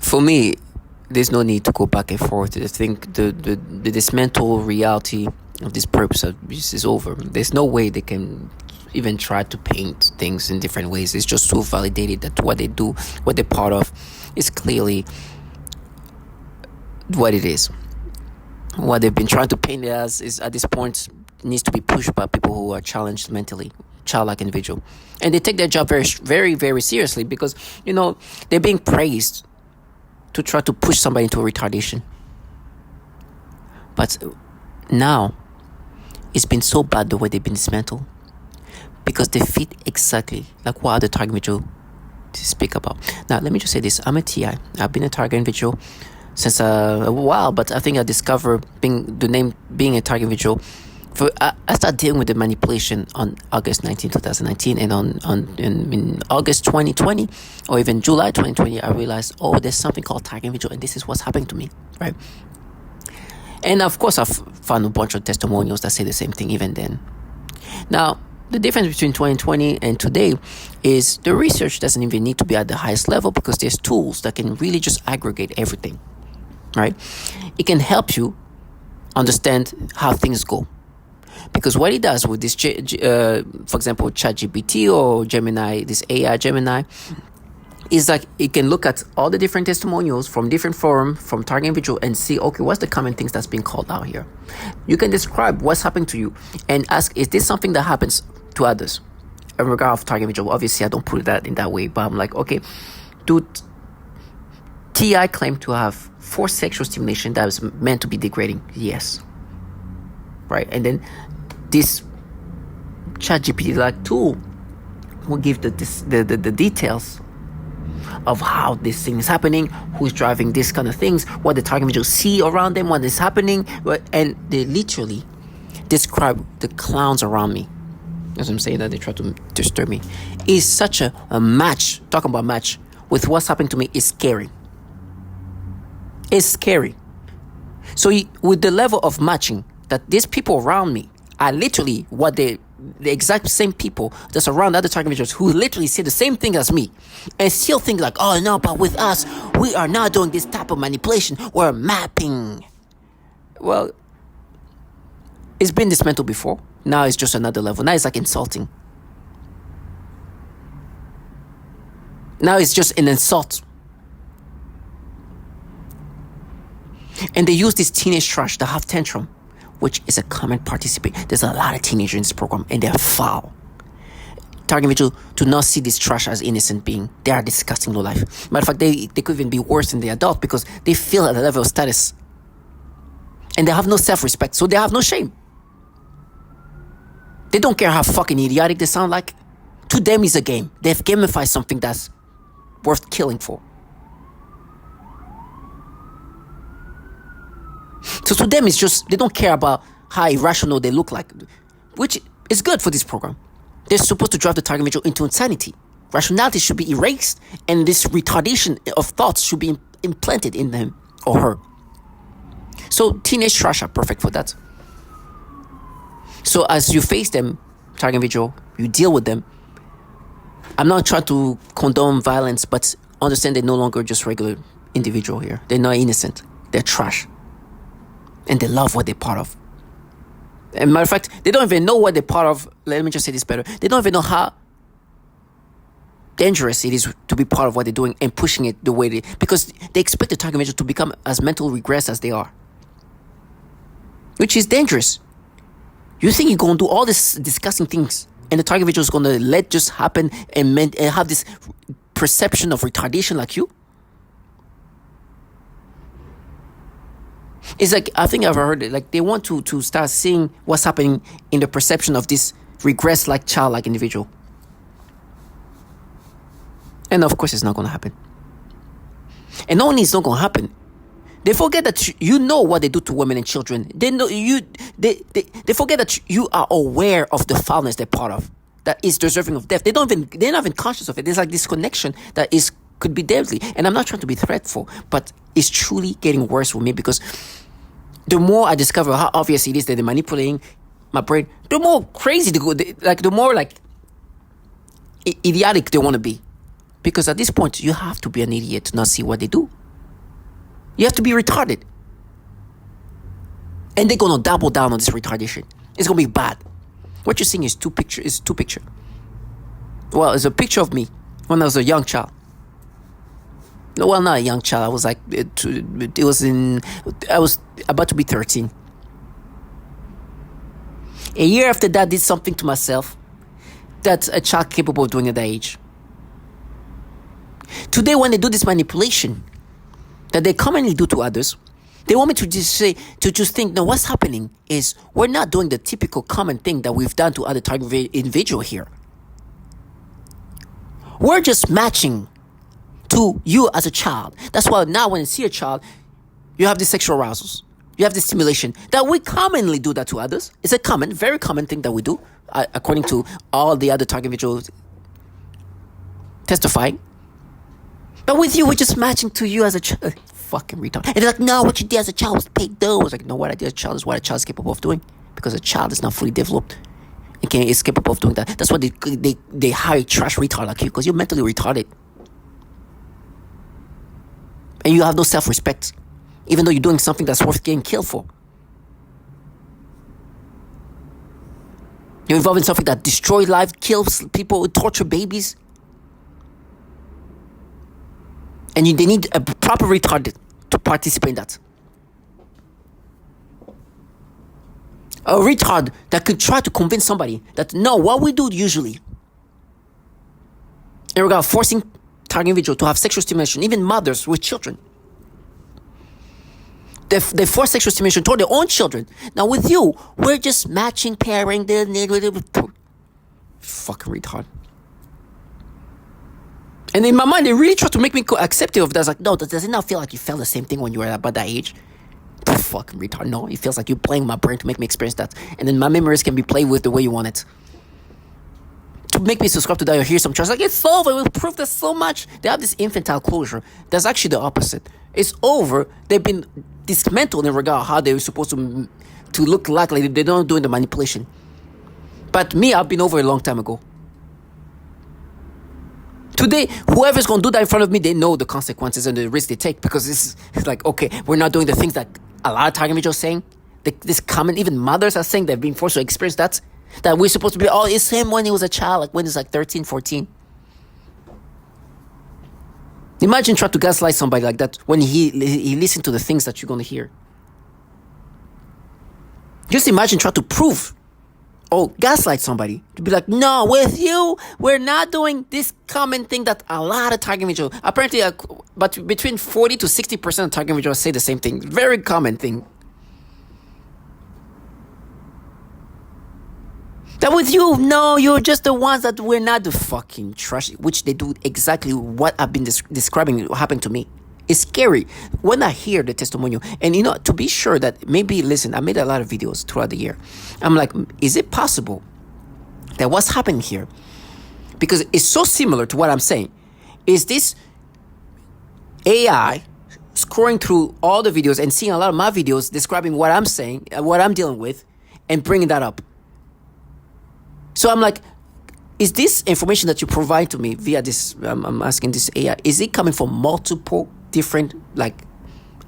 For me, there's no need to go back and forth. I think the dismantle reality of this purpose is over. There's no way they can even try to paint things in different ways. It's just so validated that what they do, what they're part of, is clearly what it is. What they've been trying to paint it as is, at this point, needs to be pushed by people who are challenged mentally, childlike individual, and they take their job very, very, very seriously, because they're being praised to try to push somebody into a retardation. But now it's been so bad the way they've been dismantled, because they fit exactly like what other target individual to speak about. Now, let me just say this: I'm a TI. I've been a target individual since a while, but I think I discovered being a target individual. I started dealing with the manipulation on August 19, 2019, and in August 2020, or even July 2020, I realized, there's something called target individual, and this is what's happening to me, right? And of course, I've found a bunch of testimonials that say the same thing even then. Now, the difference between 2020 and today is the research doesn't even need to be at the highest level, because there's tools that can really just aggregate everything, right? It can help you understand how things go. Because what it does with this, for example, ChatGPT or Gemini, this AI Gemini, is like it can look at all the different testimonials from different forums, from target individual, and see, okay, what's the common things that's being called out here? You can describe what's happening to you and ask, is this something that happens to others? In regard of target individual, obviously I don't put that in that way, but I'm like, okay, do TI claim to have forced sexual stimulation that is meant to be degrading? Yes. Right, and then this ChatGPT-like tool will give the details of how this thing is happening, who's driving this kind of things, what the target individuals see around them, what is happening, and they literally describe the clowns around me. As I'm saying that, they try to disturb me. It's such a match. Talking about match with what's happening to me is scary. It's scary. So with the level of matching, that these people around me are literally the exact same people that surround other target individuals who literally say the same thing as me, and still think like, oh no, but with us, we are not doing this type of manipulation, we're mapping. Well, it's been dismantled before. Now it's just another level. Now it's like insulting. Now it's just an insult. And they use this teenage trash that have tantrum, which is a common participant. There's a lot of teenagers in this program, and they're foul. Target individuals do not see this trash as innocent being. They are disgusting low life. Matter of fact, they could even be worse than the adult, because they feel at a level of status. And they have no self-respect, so they have no shame. They don't care how fucking idiotic they sound like. To them, it's a game. They've gamified something that's worth killing for. So to them, it's just, they don't care about how irrational they look like, which is good for this program. They're supposed to drive the target individual into insanity. Rationality should be erased, and this retardation of thoughts should be implanted in him or her. So teenage trash are perfect for that. So as you face them, target individual, you deal with them. I'm not trying to condone violence, but understand they're no longer just regular individual here. They're not innocent. They're trash. And they love what they're part of. And matter of fact, they don't even know what they're part of. Let me just say this better. They don't even know how dangerous it is to be part of what they're doing and pushing it the way they... Because they expect the target individual to become as mentally regressed as they are. Which is dangerous. You think you're going to do all these disgusting things, and the target individual is going to let just happen and have this perception of retardation like you? It's like, I think I've heard it, like they want to start seeing what's happening in the perception of this regressed like childlike individual. And of course it's not going to happen. And not only it's not going to happen, they forget that you know what they do to women and children. They know they forget that you are aware of the foulness they're part of, that is deserving of death. They're not even conscious of it. There's like this connection that could be deadly. And I'm not trying to be threatful, but it's truly getting worse for me, because the more I discover how obvious it is that they're manipulating my brain, the more crazy they go, the more idiotic they want to be. Because at this point, you have to be an idiot to not see what they do. You have to be retarded. And they're gonna double down on this retardation. It's gonna be bad. What you're seeing is two pictures. Well, it's a picture of me when I was a young child. Well, not a young child. I was like, I was about to be 13. A year after that, I did something to myself that a child capable of doing at that age. Today, when they do this manipulation that they commonly do to others, they want me to just think, no, what's happening is we're not doing the typical common thing that we've done to other target individual here. We're just matching to you as a child. That's why now when you see a child, you have this sexual arousals. You have this stimulation that we commonly do that to others. It's a very common thing that we do, according to all the other target individuals testifying. But with you, we're just matching to you as a child. Fucking retard. And they're like, no, what you did as a child was paid though. I was like, no, what I did as a child is what a child is capable of doing. Because a child is not fully developed. Is capable of doing that. That's why they hire trash retard like you, because you're mentally retarded. And you have no self-respect. Even though you're doing something that's worth getting killed for. You're involved in something that destroys life, kills people, torture babies. And they need a proper retarded to participate in that. A retard that could try to convince somebody that, no, what we do usually, in regard to forcing target individual to have sexual stimulation, even mothers with children, they force sexual stimulation toward their own children. Now with you, we're just matching, pairing, fucking retard. And in my mind, they really try to make me accepting of that. I was like, no, does it not feel like you felt the same thing when you were about that age? Fucking retard. No, it feels like you're playing my brain to make me experience that. And then my memories can be played with the way you want it. To make me subscribe to that or hear some trust. Like, it's over. We've proved this so much. They have this infantile closure. That's actually the opposite. It's over. They've been dismantled in regard to how they were supposed to look like they don't do the manipulation. But me, I've been over a long time ago. Today, whoever's going to do that in front of me, they know the consequences and the risk they take, because it's like, okay, we're not doing the things that a lot of target individuals saying. This common, even mothers are saying they've been forced to experience that we're supposed to be, oh, it's him when he was a child, like when he's like 13, 14. Imagine trying to gaslight somebody like that when he listens to the things that you're going to hear. Just imagine trying to prove, gaslight somebody. To be like, no, with you, we're not doing this common thing that a lot of target individuals, apparently, but between 40 to 60% of target individuals say the same thing. Very common thing. That with you, no, you're just the ones that we're not the fucking trash, which they do exactly what I've been describing happened to me. It's scary when I hear the testimonial. And to be sure that maybe, listen, I made a lot of videos throughout the year. I'm like, is it possible that what's happening here, because it's so similar to what I'm saying, is this AI scrolling through all the videos and seeing a lot of my videos describing what I'm saying, what I'm dealing with, and bringing that up. So I'm like, is this information that you provide to me via this, I'm asking this AI, is it coming from multiple different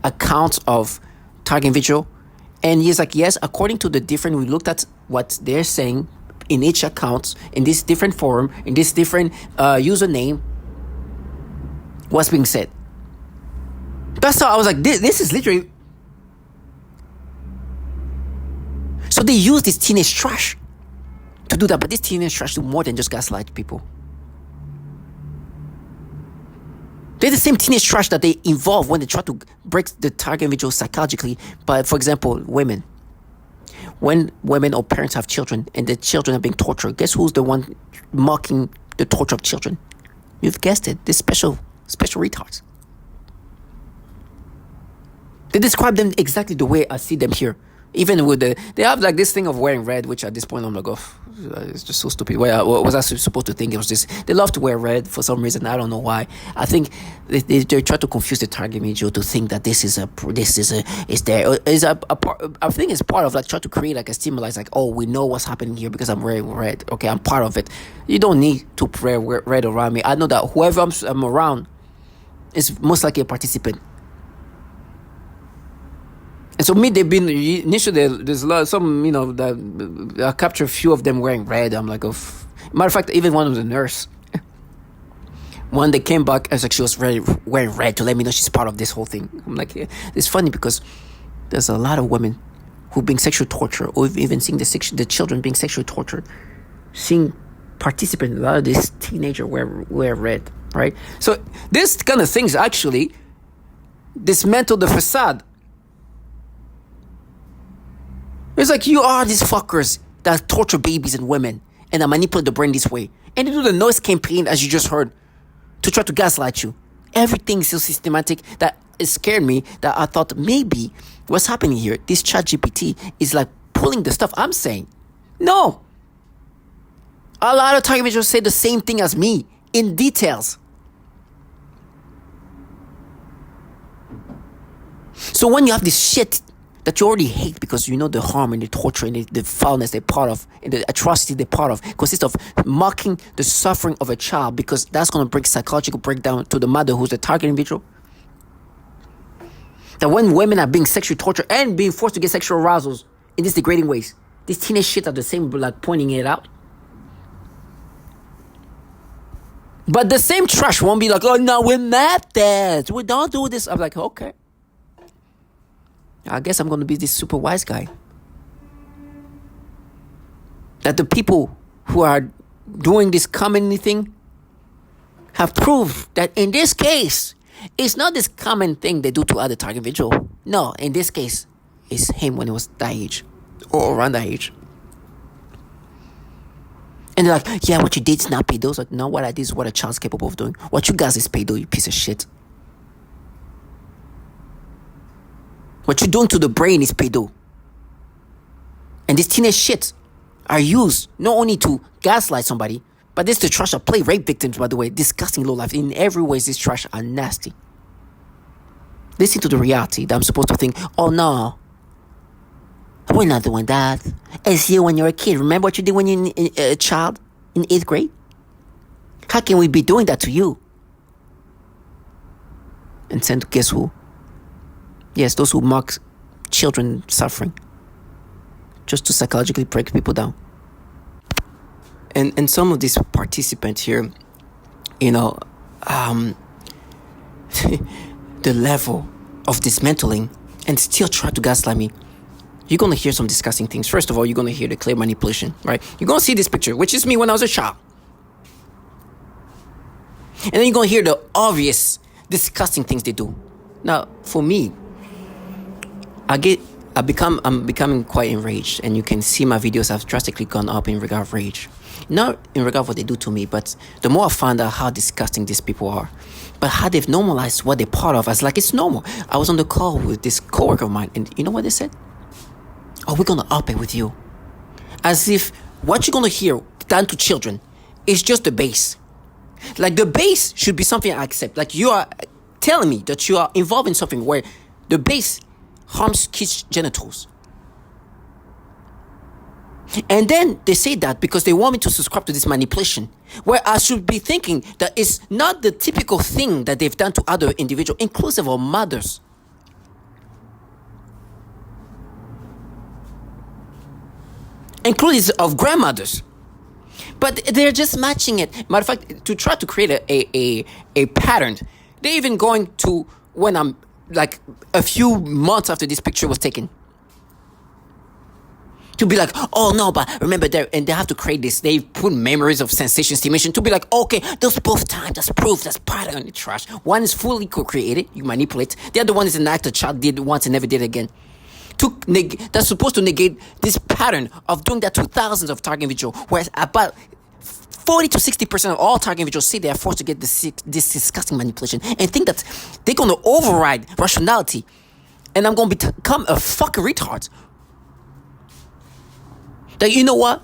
accounts of target individual? And he's like, yes, according to the different, we looked at what they're saying in each account, in this different forum, in this different username, what's being said. That's how I was like, this is literally. So they use this teenage trash to do that, but this teenage trash do more than just gaslight people. They're the same teenage trash that they involve when they try to break the target individual psychologically. But for example, women. When women or parents have children and the children are being tortured, guess who's the one mocking the torture of children? You've guessed it. This special retards. They describe them exactly the way I see them here. Even with they have like this thing of wearing red, which at this point I'm like, it's just so stupid. What was I supposed to think? It was just, they love to wear red for some reason. I don't know why. I think they try to confuse the target individual to think that I think it's part of like try to create like a stimuli, like, oh, we know what's happening here because I'm wearing red. Okay, I'm part of it. You don't need to wear red around me. I know that whoever I'm around is most likely a participant. So me, they've been initially there's a lot some that I captured a few of them wearing red. I'm like, oh, matter of fact, even one of the nurse. One that came back as like she was wearing red to let me know she's part of this whole thing. I'm like, yeah. It's funny because there's a lot of women who being sexually tortured, or even seeing the children being sexually tortured, seeing participants. A lot of these teenagers wear red, right? So this kind of things actually dismantle the facade. It's like you are these fuckers that torture babies and women and that manipulate the brain this way, and they do the noise campaign as you just heard, to try to gaslight you. Everything is so systematic that it scared me, that I thought maybe what's happening here, this ChatGPT is like pulling the stuff I'm saying. No. A lot of target individuals say the same thing as me in details. So when you have this shit that you already hate because you know the harm and the torture and the foulness they're part of and the atrocity they're part of consists of mocking the suffering of a child, because that's going to bring psychological breakdown to the mother who's the target individual. That when women are being sexually tortured and being forced to get sexual arousals in these degrading ways, these teenage shit are the same, like pointing it out. But the same trash won't be like, oh no, we're methods, we don't do this. I'm like, okay, I guess I'm going to be this super wise guy. That the people who are doing this common thing have proved that in this case, it's not this common thing they do to other target individual. No, in this case, it's him when he was that age or around that age. And they're like, yeah, what you did is not pedo. Like, no, what I did is what a child's capable of doing. What you guys is pedo, you piece of shit. What you're doing to the brain is pedo. And this teenage shit are used not only to gaslight somebody, but this to trash or play rape victims, by the way. Disgusting low life. In every way, these trash are nasty. Listen to the reality that I'm supposed to think, oh no, we're not doing that. It's you when you're a kid. Remember what you did when you're a child in 8th grade? How can we be doing that to you? And send guess who? Yes, those who mock children suffering. Just to psychologically break people down. And some of these participants here, the level of dismantling and still try to gaslight me. You're going to hear some disgusting things. First of all, you're going to hear the clear manipulation, right? You're going to see this picture, which is me when I was a child. And then you're going to hear the obvious, disgusting things they do. Now, for me, I'm becoming quite enraged, and you can see my videos have drastically gone up in regard of rage. Not in regard of what they do to me, but the more I found out how disgusting these people are, but how they've normalized what they're part of as like it's normal. I was on the call with this coworker of mine, and you know what they said? Oh, we're gonna up it with you. As if what you're gonna hear done to children is just the base. Like the base should be something I accept. Like you are telling me that you are involved in something where the base harms kids' genitals. And then they say that because they want me to subscribe to this manipulation, where I should be thinking that it's not the typical thing that they've done to other individuals, inclusive of mothers. Inclusive of grandmothers. But they're just matching it. Matter of fact, to try to create a pattern, they're even going to when I'm like a few months after this picture was taken. To be like, oh no, but remember there, and they have to create this. They put memories of sensation stimulation to be like, okay, those both times, that's proof, that's pattern in the trash. One is fully co-created, you manipulate. The other one is an act a child did once and never did again. That's supposed to negate this pattern of doing that to thousands of target individuals, whereas about 40 to 60% of all target individuals say they are forced to get this disgusting manipulation and think that they're going to override rationality, and I'm going to become a fucking retard. That you know what?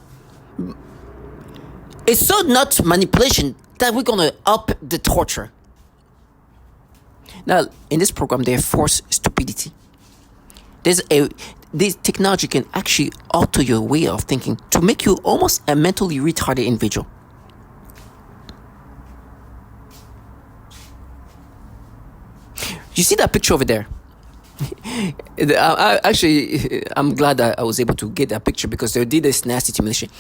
It's so not manipulation that we're going to up the torture. Now, in this program, they force stupidity. This technology can actually alter your way of thinking to make you almost a mentally retarded individual. You see that picture over there? I'm glad that I was able to get that picture because they did this nasty stimulation.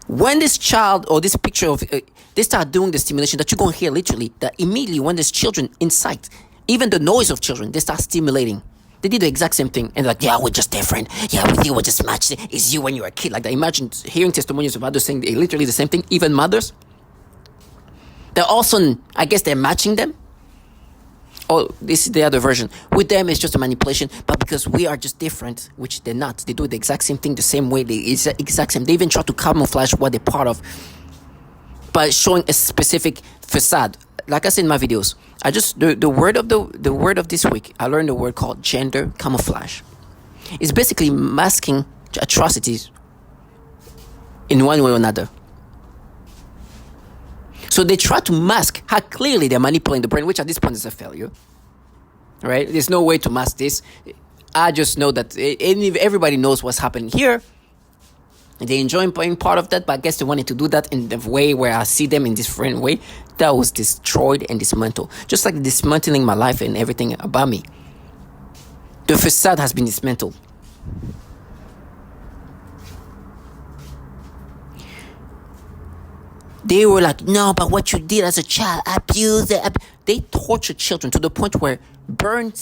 When this child or this picture of they start doing the stimulation, that you're going to hear literally that immediately when there's children in sight, even the noise of children, they start stimulating. They did the exact same thing and like, yeah, we're just different. Yeah, with you, we're just matched. It's you when you're a kid. Like that. Imagine hearing testimonials of others saying literally the same thing. Even mothers, they're also, I guess, they're matching them. Oh, this is the other version. With them, it's just a manipulation, but because we are just different, which they're not. They do the exact same thing the same way. It's the exact same. They even try to camouflage what they're part of by showing a specific facade. Like I said in my videos, the word of this week, I learned a word called gender camouflage. It's basically masking atrocities in one way or another. So they try to mask how clearly they're manipulating the brain, which at this point is a failure, right? There's no way to mask this. I just know that everybody knows what's happening here. They enjoy being part of that, but I guess they wanted to do that in the way where I see them in this different way. That was destroyed and dismantled. Just like dismantling my life and everything about me. The facade has been dismantled. They were like, no, but what you did as a child, abuse it. They tortured children to the point where burn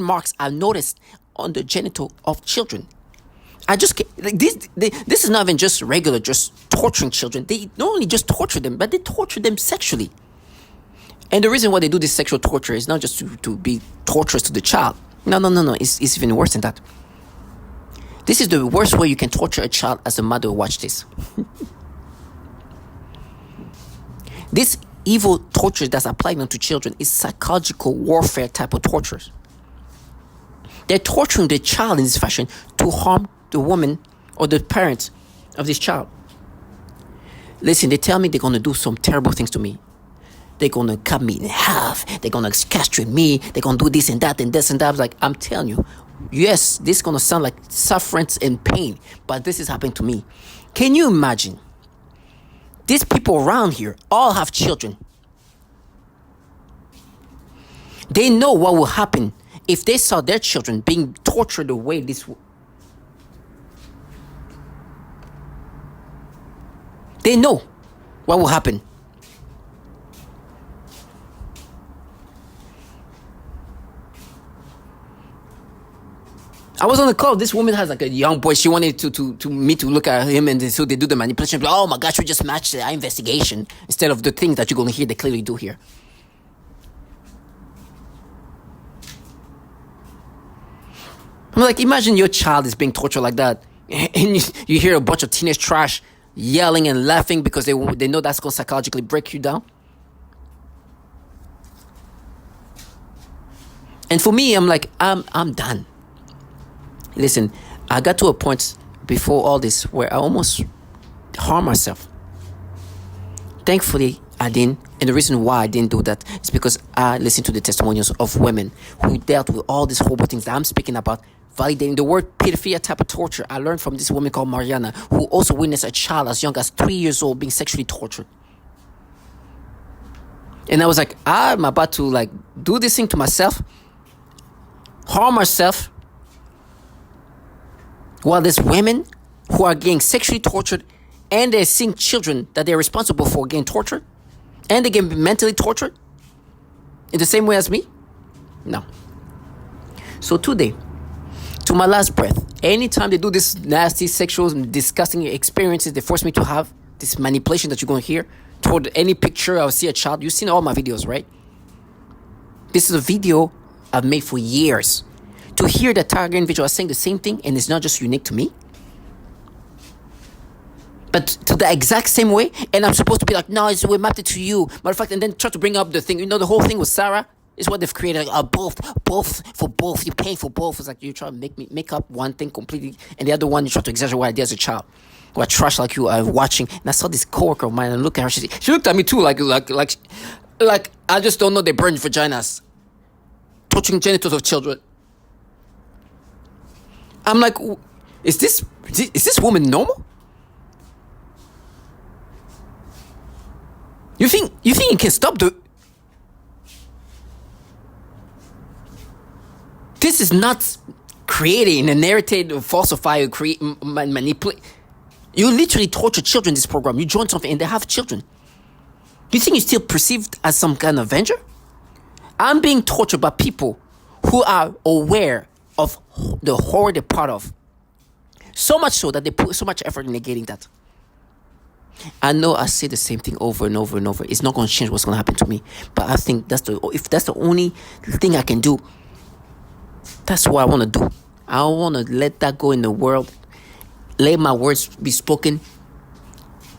marks are noticed on the genital of children. I just like this is not even just regular, just torturing children. They not only just torture them, but they torture them sexually. And the reason why they do this sexual torture is not just to be torturous to the child. No. It's even worse than that. This is the worst way you can torture a child as a mother. Watch this. This evil torture that's applied onto children is psychological warfare type of tortures. They're torturing the child in this fashion to harm the woman or the parents of this child. Listen, they tell me they're going to do some terrible things to me. They're going to cut me in half. They're going to castrate me. They're going to do this and that and this and that. I was like, I'm telling you, yes, this is going to sound like sufferance and pain, but this is happening to me. Can you imagine? These people around here all have children. They know what will happen if they saw their children being tortured the way this. They know what will happen. I was on the call. This woman has like a young boy. She wanted to me to look at him, and so they do the manipulation. Like, oh my gosh, we just matched our investigation instead of the things that you're going to hear. They clearly do here. I'm like, imagine your child is being tortured like that, and you hear a bunch of teenage trash yelling and laughing because they know that's going to psychologically break you down. And for me, I'm like, I'm done. Listen, I got to a point before all this where I almost harmed myself. Thankfully, I didn't. And the reason why I didn't do that is because I listened to the testimonials of women who dealt with all these horrible things that I'm speaking about, validating the word pedophilia type of torture. I learned from this woman called Mariana, who also witnessed a child as young as 3 years old being sexually tortured. And I was like, I'm about to like do this thing to myself, harm myself, while there's women who are getting sexually tortured and they're seeing children that they're responsible for getting tortured and they get mentally tortured in the same way as me? No. So today, to my last breath, anytime they do this nasty, sexual, disgusting experiences, they force me to have this manipulation that you're going to hear toward any picture. I'll see a child. You've seen all my videos, right? This is a video I've made for years. To hear that target individual are saying the same thing, and it's not just unique to me, but to the exact same way, and I'm supposed to be like, no, we mapped it to you, matter of fact, and then try to bring up the thing. You know, the whole thing with Sarah is what they've created. Both for both. You're paying for both. It's like you try to make up one thing completely, and the other one you try to exaggerate what I did as a child. Who are trash like you are watching. And I saw this coworker of mine, and look at her. She looked at me too, like I just don't know they burned vaginas, touching genitals of children. I'm like, is this woman normal? You think you can stop This is not creating a narrative, or falsify, or create, manipulate. You literally torture children in this program. You join something and they have children. You think you're still perceived as some kind of avenger? I'm being tortured by people who are aware of the horror they're part of. So much so that they put so much effort in negating that. I know I say the same thing over and over and over. It's not going to change what's going to happen to me. But I think if that's the only thing I can do, that's what I want to do. I want to let that go in the world. Let my words be spoken.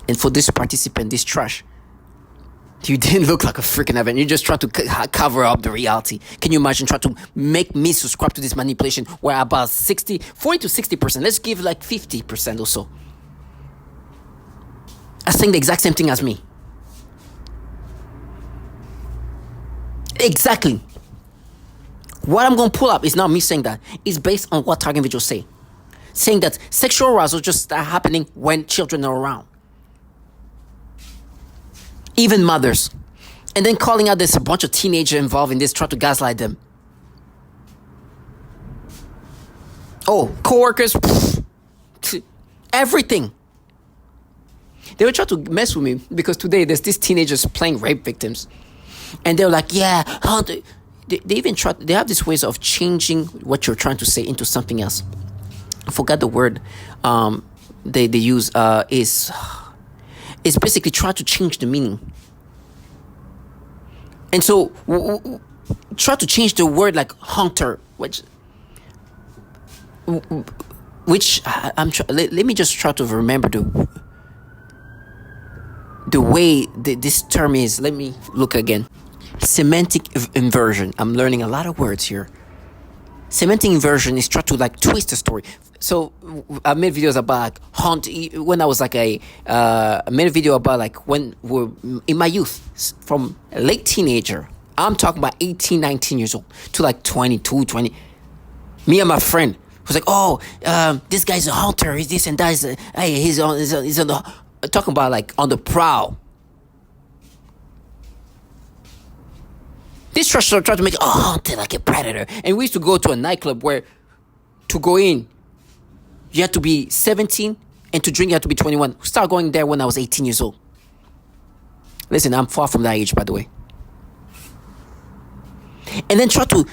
And for this participant, this trash, you didn't look like a freaking event. You just tried to cover up the reality. Can you imagine trying to make me subscribe to this manipulation where about 40 to 60%, let's give like 50% or so, are saying the exact same thing as me. Exactly. What I'm going to pull up is not me saying that. It's based on what target individuals say. Saying that sexual arousal just start happening when children are around. Even mothers. And then calling out there's a bunch of teenagers involved in this, try to gaslight them. Oh, co-workers, everything. They were trying to mess with me because today there's these teenagers playing rape victims. And they're like, yeah, how they even try, they have these ways of changing what you're trying to say into something else. I forgot the word they use is basically try to change the meaning. And so try to change the word like hunter, which let me just try to remember the way this term is. Let me look again. Semantic inversion. I'm learning a lot of words here. Semantic inversion is try to like twist the story. So I made videos about like hunt when I was like I made a video about like when we're in my youth, from a late teenager. I'm talking about 18, 19 years old to like 22, 20. Me and my friend was like, oh, this guy's a hunter. He's this and that. He's on the talking about like on the prowl. This trash tried to make it haunted like a predator. And we used to go to a nightclub where to go in, you had to be 17, and to drink you had to be 21. Started going there when I was 18 years old. Listen, I'm far from that age, by the way. And then try to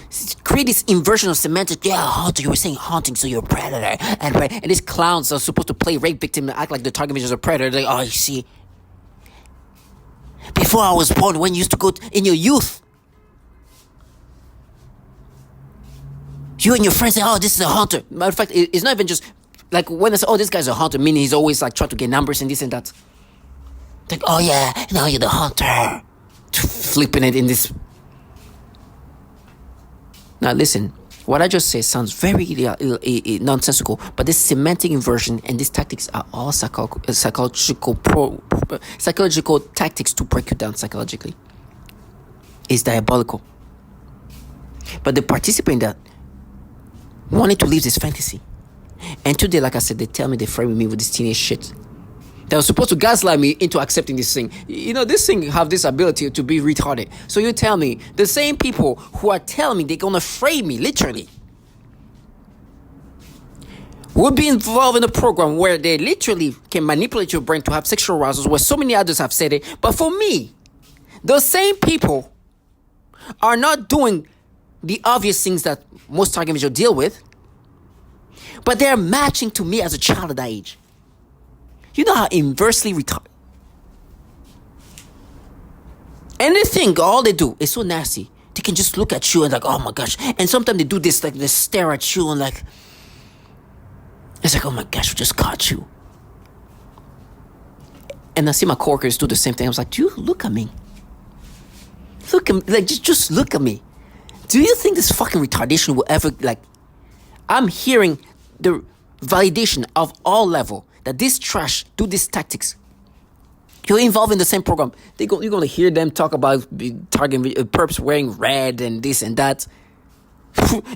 create this inversion of semantics. Yeah, hunter, you were saying haunting, so you're a predator. And these clowns are supposed to play rape victim and act like the target is a predator. They're like, oh, you see, before I was born, when you used to go in your youth, you and your friends say, oh, this is a hunter. Matter of fact, it's not even just like when I say, oh, this guy's a hunter, meaning he's always like trying to get numbers and this and that. Like, oh yeah, now you're the hunter. Flipping it in this. Now listen, what I just said sounds very nonsensical, but this semantic inversion and these tactics are all psychological tactics to break you down psychologically. It's diabolical. But the participant in that wanted to live this fantasy. And today, like I said, they tell me they're framing me with this teenage shit. They were supposed to gaslight me into accepting this thing. You know, this thing have this ability to be retarded. So you tell me, the same people who are telling me they're gonna frame me, literally, will be involved in a program where they literally can manipulate your brain to have sexual arousals, where so many others have said it. But for me, those same people are not doing the obvious things that most target individuals deal with, but they're matching to me as a child at that age. You know how inversely retarded. And they think all they do is so nasty. They can just look at you and like, oh my gosh. And sometimes they do this, like they stare at you and like, it's like, oh my gosh, we just caught you. And I see my coworkers do the same thing. I was like, do you look at me? Look at me, like just look at me. Do you think this fucking retardation will ever, like, I'm hearing the validation of all level that this trash do these tactics. You're involved in the same program. You're going to hear them talk about target perps wearing red and this and that.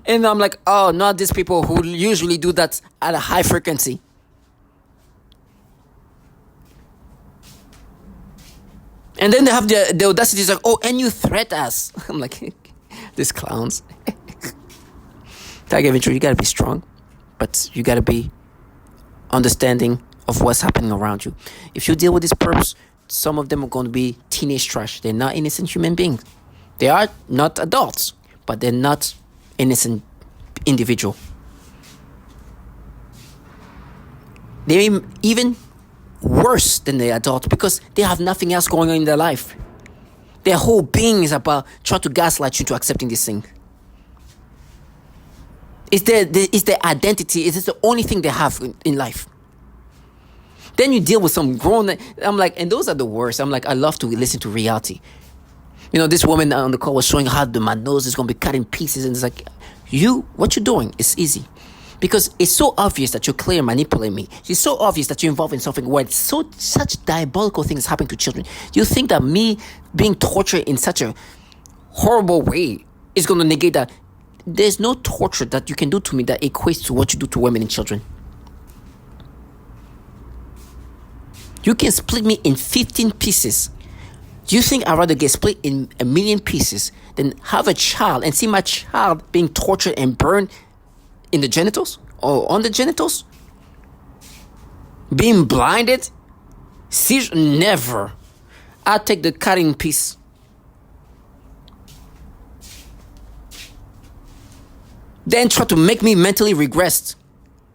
And I'm like, oh, not these people who usually do that at a high frequency. And then they have the audacity to like, oh, and you threat us. I'm like, these clowns. Target individual, you gotta be strong, but you gotta be understanding of what's happening around you. If you deal with these perps, some of them are going to be teenage trash. They're not innocent human beings. They are not adults, but they're not innocent individual. They're even worse than the adult because they have nothing else going on in their life. Their whole being is about trying to gaslight you to accepting this thing. It's their identity. It's the only thing they have in life. Then you deal with some grown. I'm like, and those are the worst. I'm like, I love to listen to reality. You know, this woman on the call was showing how my nose is going to be cut in pieces. And it's like, what you're doing is easy. Because it's so obvious that you're clearly manipulating me. It's so obvious that you're involved in something where such diabolical things happen to children. You think that me being tortured in such a horrible way is going to negate that? There's no torture that you can do to me that equates to what you do to women and children. You can split me in 15 pieces. Do you think I'd rather get split in 1,000,000 pieces than have a child and see my child being tortured and burned in the genitals or on the genitals? Being blinded? Never. I'll take the cutting piece. Then try to make me mentally regressed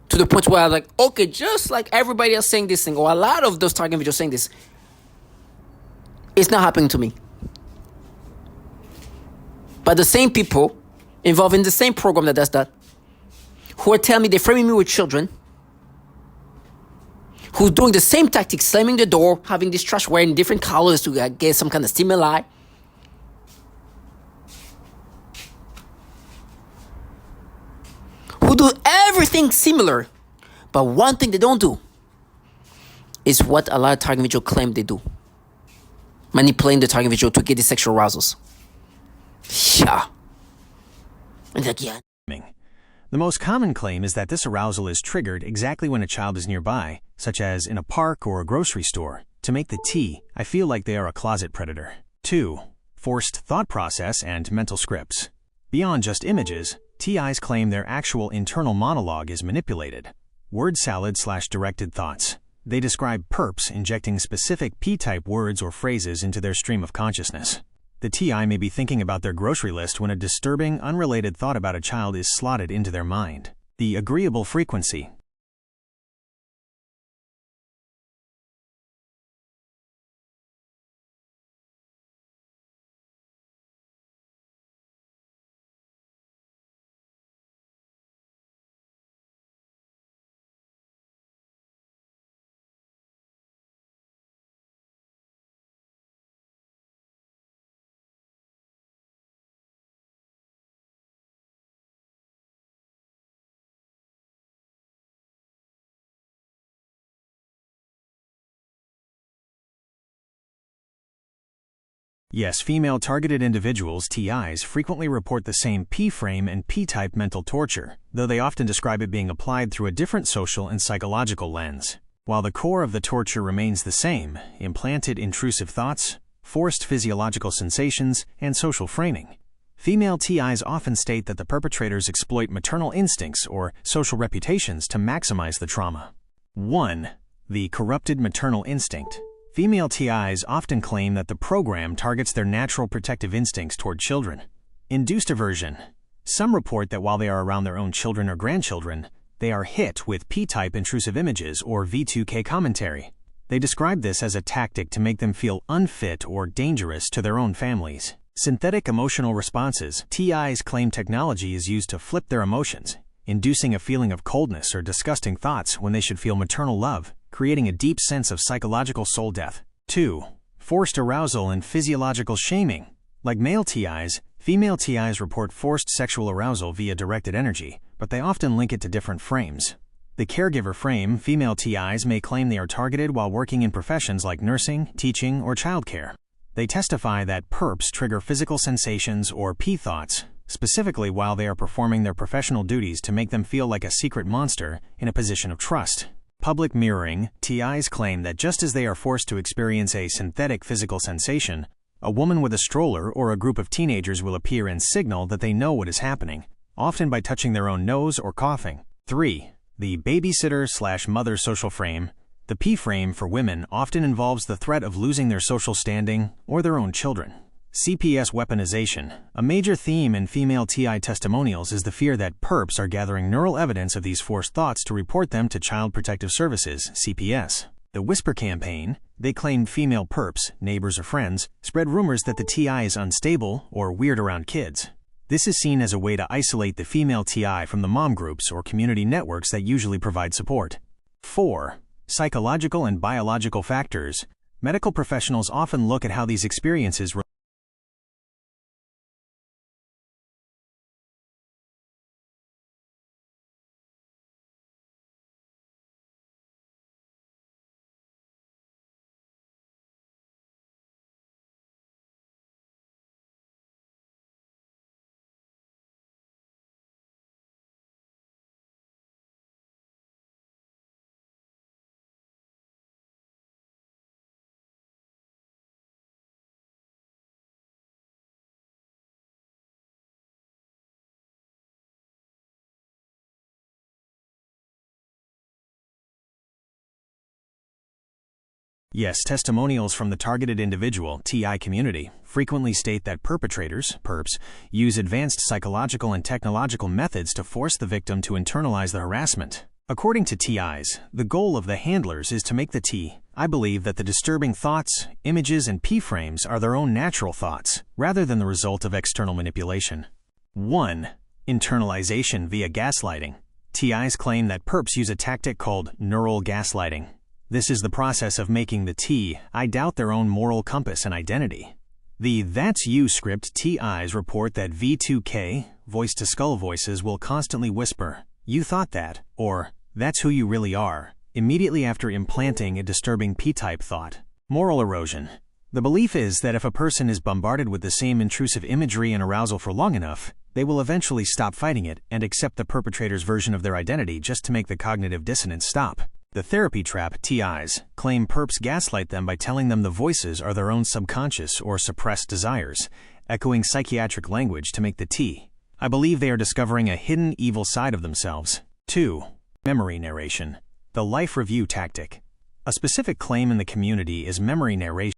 to the point where I'm like, okay, just like everybody else saying this thing, or a lot of those target videos saying this, it's not happening to me. But the same people involved in the same program that does that, who are telling me they're framing me with children, who's doing the same tactics, slamming the door, having this trash wearing different colors to get some kind of stimuli, who do everything similar, but one thing they don't do is what a lot of target individuals claim they do: manipulating the target individual to get the sexual arousals. Yeah. And like, yeah. The most common claim is that this arousal is triggered exactly when a child is nearby, such as in a park or a grocery store. To make the T, I feel like they are a closet predator. 2. Forced thought process and mental scripts. Beyond just images, TIs claim their actual internal monologue is manipulated. Word salad/directed thoughts. They describe perps injecting specific P-type words or phrases into their stream of consciousness. The TI may be thinking about their grocery list when a disturbing, unrelated thought about a child is slotted into their mind. The agreeable frequency. Yes, female-targeted individuals, TIs, frequently report the same P-frame and P-type mental torture, though they often describe it being applied through a different social and psychological lens. While the core of the torture remains the same: implanted intrusive thoughts, forced physiological sensations, and social framing. Female TIs often state that the perpetrators exploit maternal instincts or social reputations to maximize the trauma. 1. The corrupted maternal instinct. Female TIs often claim that the program targets their natural protective instincts toward children. Induced aversion. Some report that while they are around their own children or grandchildren, they are hit with P-type intrusive images or V2K commentary. They describe this as a tactic to make them feel unfit or dangerous to their own families. Synthetic emotional responses. TIs claim technology is used to flip their emotions, inducing a feeling of coldness or disgusting thoughts when they should feel maternal love, creating a deep sense of psychological soul death. 2. Forced arousal and physiological shaming. Like male TIs, female TIs report forced sexual arousal via directed energy, but they often link it to different frames. The caregiver frame. Female TIs may claim they are targeted while working in professions like nursing, teaching, or childcare. They testify that perps trigger physical sensations or P-thoughts, specifically while they are performing their professional duties to make them feel like a secret monster in a position of trust. Public mirroring. TIs claim that just as they are forced to experience a synthetic physical sensation, a woman with a stroller or a group of teenagers will appear and signal that they know what is happening. often by touching their own nose or coughing. 3. The babysitter/mother social frame. The P frame for women often involves the threat of losing their social standing or their own children. CPS weaponization. A major theme in female TI testimonials is the fear that perps are gathering neural evidence of these forced thoughts to report them to Child Protective Services, CPS. The Whisper campaign. They claimed female perps, neighbors or friends, spread rumors that the TI is unstable or weird around kids. This is seen as a way to isolate the female TI from the mom groups or community networks that usually provide support. 4. Psychological and biological factors. Medical professionals often look at how these experiences Yes, testimonials from the targeted individual, TI community, frequently state that perpetrators, perps, use advanced psychological and technological methods to force the victim to internalize the harassment. According to TIs, the goal of the handlers is to make the T. I believe that the disturbing thoughts, images, and P frames are their own natural thoughts, rather than the result of external manipulation. 1. Internalization via gaslighting. TIs claim that perps use a tactic called neural gaslighting. This is the process of making the T I doubt their own moral compass and identity. The "That's You" script TIs report that V2K, voice-to-skull voices, will constantly whisper, "You thought that," or "That's who you really are," immediately after implanting a disturbing P-type thought. Moral erosion. The belief is that if a person is bombarded with the same intrusive imagery and arousal for long enough, they will eventually stop fighting it and accept the perpetrator's version of their identity just to make the cognitive dissonance stop. The therapy trap TIs claim perps gaslight them by telling them the voices are their own subconscious or suppressed desires, echoing psychiatric language to make the T. I believe they are discovering a hidden evil side of themselves. 2. Memory narration. The life review tactic. A specific claim in the community is memory narration.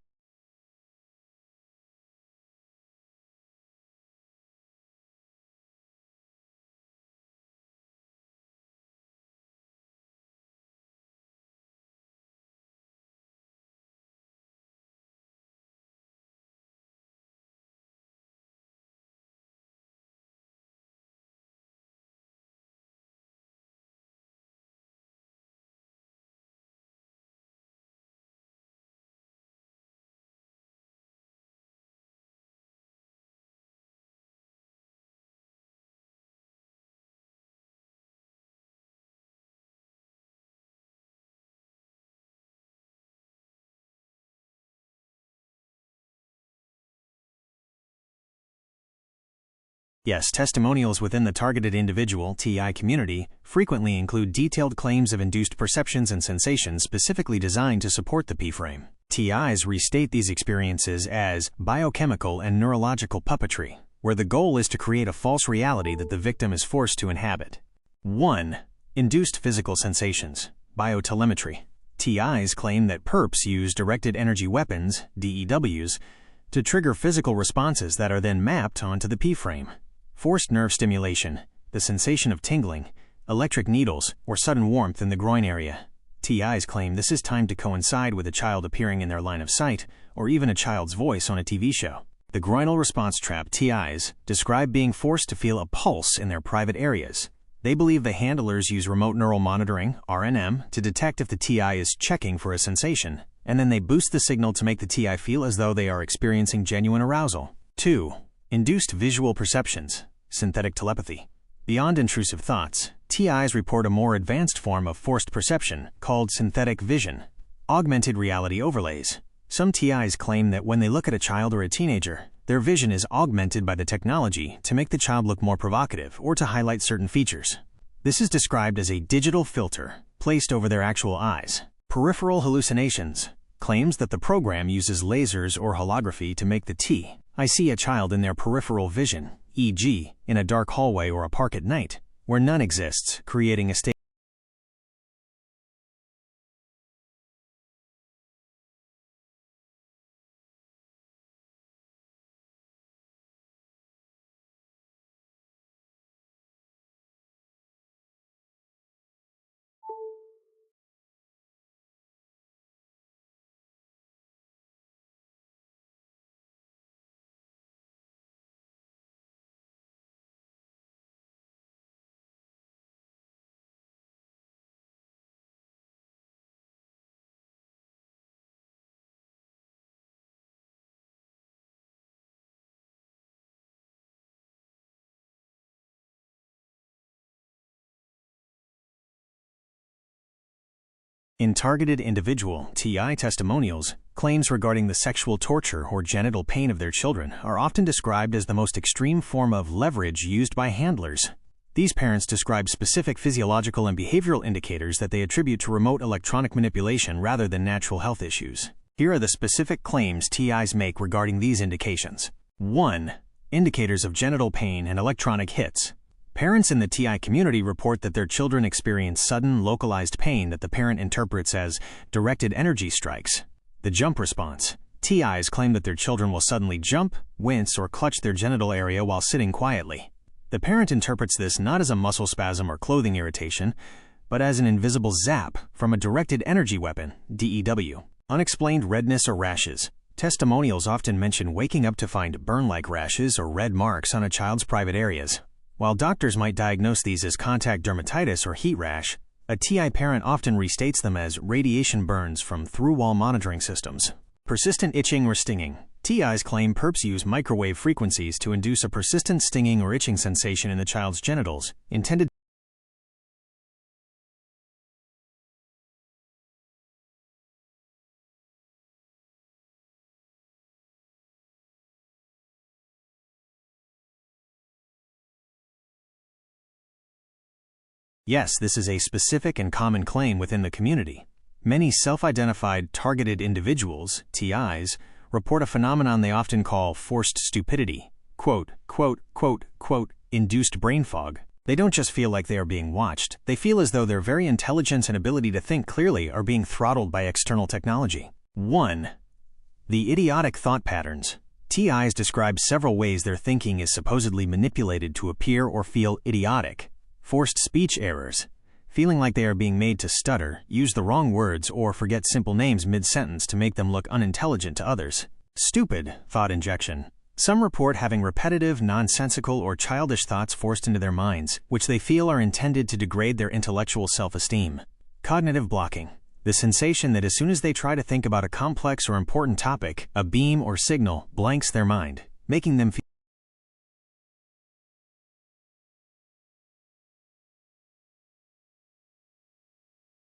Yes, testimonials within the targeted individual TI community frequently include detailed claims of induced perceptions and sensations specifically designed to support the P-frame. TIs restate these experiences as biochemical and neurological puppetry, where the goal is to create a false reality that the victim is forced to inhabit. 1. Induced physical sensations, biotelemetry. TIs claim that perps use directed energy weapons, DEWs, to trigger physical responses that are then mapped onto the P-frame. Forced nerve stimulation, the sensation of tingling, electric needles, or sudden warmth in the groin area. TIs claim this is timed to coincide with a child appearing in their line of sight, or even a child's voice on a TV show. The groinal response trap TIs describe being forced to feel a pulse in their private areas. They believe the handlers use remote neural monitoring, RNM, to detect if the TI is checking for a sensation, and then they boost the signal to make the TI feel as though they are experiencing genuine arousal. 2. Induced visual perceptions, synthetic telepathy. Beyond intrusive thoughts, TIs report a more advanced form of forced perception called synthetic vision, augmented reality overlays. Some TIs claim that when they look at a child or a teenager, their vision is augmented by the technology to make the child look more provocative or to highlight certain features. This is described as a digital filter placed over their actual eyes. Peripheral hallucinations claims that the program uses lasers or holography to make the T I see a child in their peripheral vision, e.g., in a dark hallway or a park at night, where none exists, creating a state. In targeted individual (TI) testimonials, claims regarding the sexual torture or genital pain of their children are often described as the most extreme form of leverage used by handlers. These parents describe specific physiological and behavioral indicators that they attribute to remote electronic manipulation rather than natural health issues. Here are the specific claims TIs make regarding these indications. 1. Indicators of genital pain and electronic hits. Parents in the TI community report that their children experience sudden, localized pain that the parent interprets as directed energy strikes. The jump response. TIs claim that their children will suddenly jump, wince, or clutch their genital area while sitting quietly. The parent interprets this not as a muscle spasm or clothing irritation, but as an invisible zap from a directed energy weapon, DEW. Unexplained redness or rashes. Testimonials often mention waking up to find burn-like rashes or red marks on a child's private areas. While doctors might diagnose these as contact dermatitis or heat rash, a TI parent often restates them as radiation burns from through-wall monitoring systems. Persistent itching or stinging. TIs claim perps use microwave frequencies to induce a persistent stinging or itching sensation in the child's genitals, intended. Yes, this is a specific and common claim within the community. Many self-identified targeted individuals, TIs, report a phenomenon they often call forced stupidity, induced brain fog. They don't just feel like they are being watched, they feel as though their very intelligence and ability to think clearly are being throttled by external technology. 1. The idiotic thought patterns. TIs describe several ways their thinking is supposedly manipulated to appear or feel idiotic. Forced speech errors, feeling like they are being made to stutter, use the wrong words, or forget simple names mid-sentence to make them look unintelligent to others. Stupid thought injection. Some report having repetitive, nonsensical, or childish thoughts forced into their minds, which they feel are intended to degrade their intellectual self-esteem. Cognitive blocking. The sensation that as soon as they try to think about a complex or important topic, a beam or signal blanks their mind, making them feel